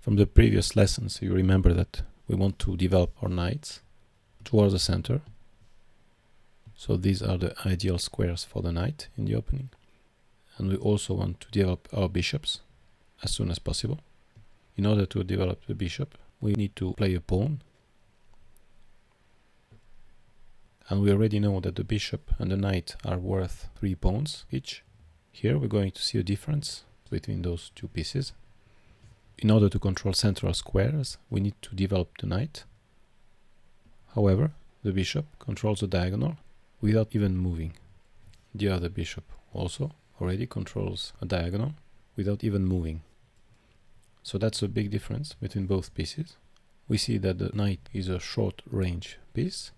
From the previous lessons, you remember that we want to develop our knights towards the center. So these are the ideal squares for the knight in the opening. And we also want to develop our bishops as soon as possible. In order to develop the bishop, we need to play a pawn. And we already know that the bishop and the knight are worth 3 pawns each. Here we're going to see a difference between those two pieces. In order to control central squares, we need to develop the knight. However, the bishop controls the diagonal without even moving. The other bishop also already controls a diagonal without even moving. So that's a big difference between both pieces. We see that the knight is a short range piece,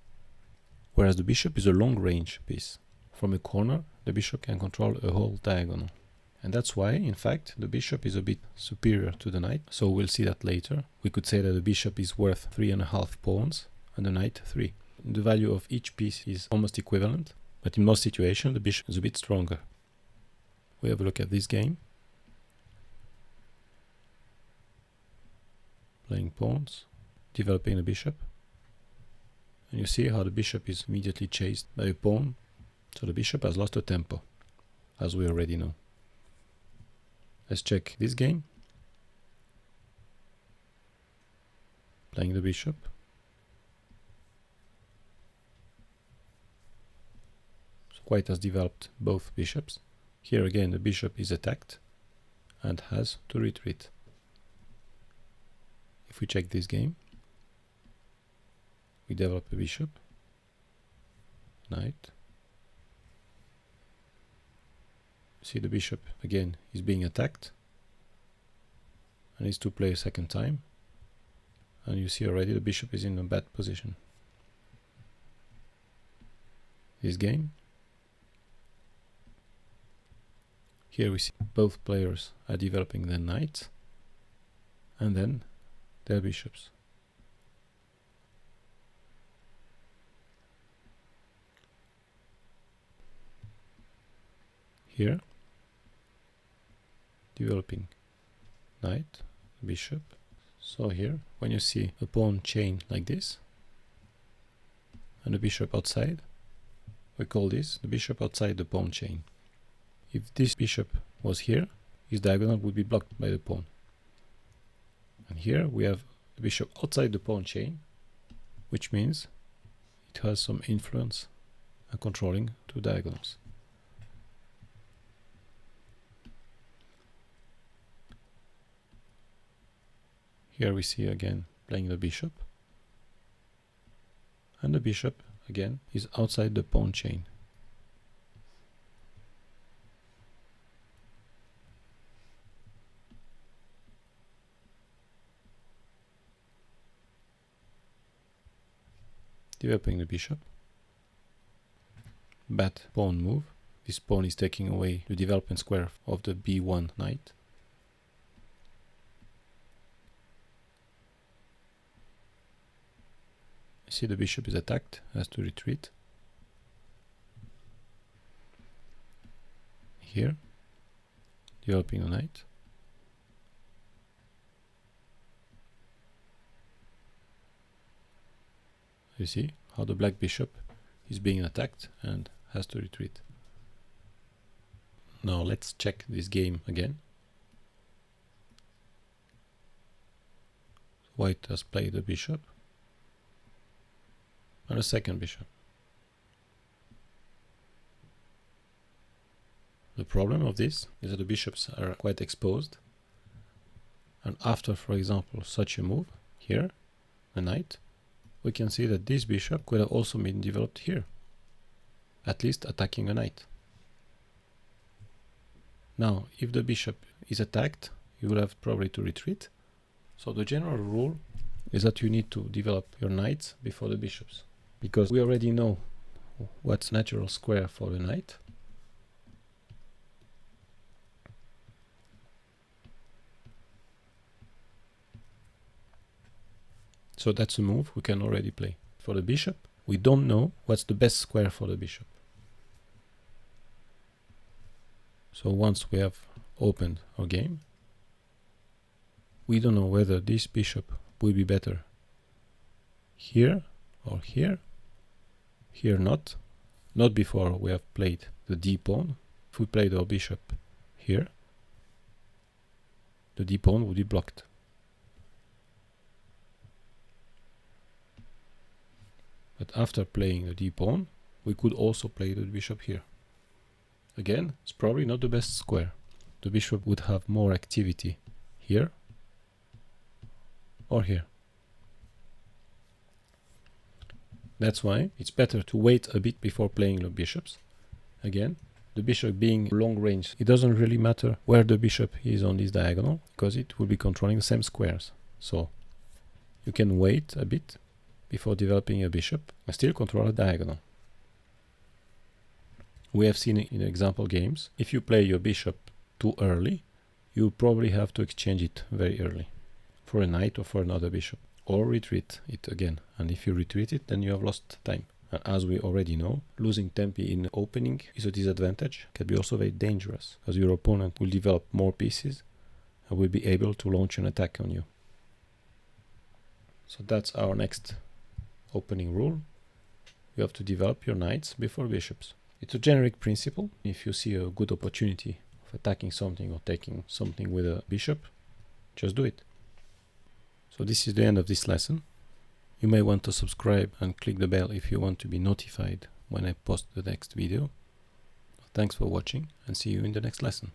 whereas the bishop is a long range piece. From a corner, the bishop can control a whole diagonal. And that's why, in fact, the bishop is a bit superior to the knight. So we'll see that later. We could say that the bishop is worth 3.5 pawns and the knight 3. The value of each piece is almost equivalent, but in most situations the bishop is a bit stronger. We have a look at this game. Playing pawns, developing the bishop. And you see how the bishop is immediately chased by a pawn. So the bishop has lost a tempo, as we already know. Let's check this game. Playing the bishop. So white has developed both bishops. Here again the bishop is attacked and has to retreat. If we check this game, we develop a bishop, knight. See, the bishop again is being attacked and needs to play a second time, and you see already the bishop is in a bad position. This game, here we see both players are developing their knights and then their bishops. Here, developing knight, bishop. So here, when you see a pawn chain like this and a bishop outside, we call this the bishop outside the pawn chain. If this bishop was here, his diagonal would be blocked by the pawn. And here we have the bishop outside the pawn chain, which means it has some influence and controlling two diagonals. Here we see again playing the bishop, and the bishop again is outside the pawn chain. Developing the bishop. Bad pawn move. This pawn is taking away the development square of the b1 knight. You see the bishop is attacked, has to retreat. Here, developing a knight. You see how the black bishop is being attacked and has to retreat. Now let's check this game again. White has played the bishop and a second bishop. The problem of this is that the bishops are quite exposed, and after, for example, such a move here, a knight, we can see that this bishop could have also been developed here, at least attacking a knight. Now, if the bishop is attacked, you will have probably to retreat. So the general rule is that you need to develop your knights before the bishops, because we already know what's natural square for the knight. So that's a move we can already play. For the bishop, we don't know what's the best square for the bishop. So once we have opened our game, We don't know whether this bishop will be better here or here. Here not before we have played the d pawn. If we played our bishop here, the d pawn would be blocked. But after playing the d pawn, we could also play the bishop here. Again, it's probably not the best square. The bishop would have more activity here or here. That's why it's better to wait a bit before playing the bishops. Again, the bishop being long range, it doesn't really matter where the bishop is on this diagonal, because it will be controlling the same squares. So you can wait a bit before developing a bishop and still control a diagonal. We have seen in example games, if you play your bishop too early, you probably have to exchange it very early for a knight or for another bishop, or retreat it again. And if you retreat it, then you have lost time. And as we already know, losing tempi in the opening is a disadvantage, can be also very dangerous, as your opponent will develop more pieces and will be able to launch an attack on you. So that's our next opening rule. You have to develop your knights before bishops. It's a generic principle. If you see a good opportunity of attacking something or taking something with a bishop, just do it. So this is the end of this lesson. You may want to subscribe and click the bell if you want to be notified when I post the next video. Thanks for watching, and see you in the next lesson.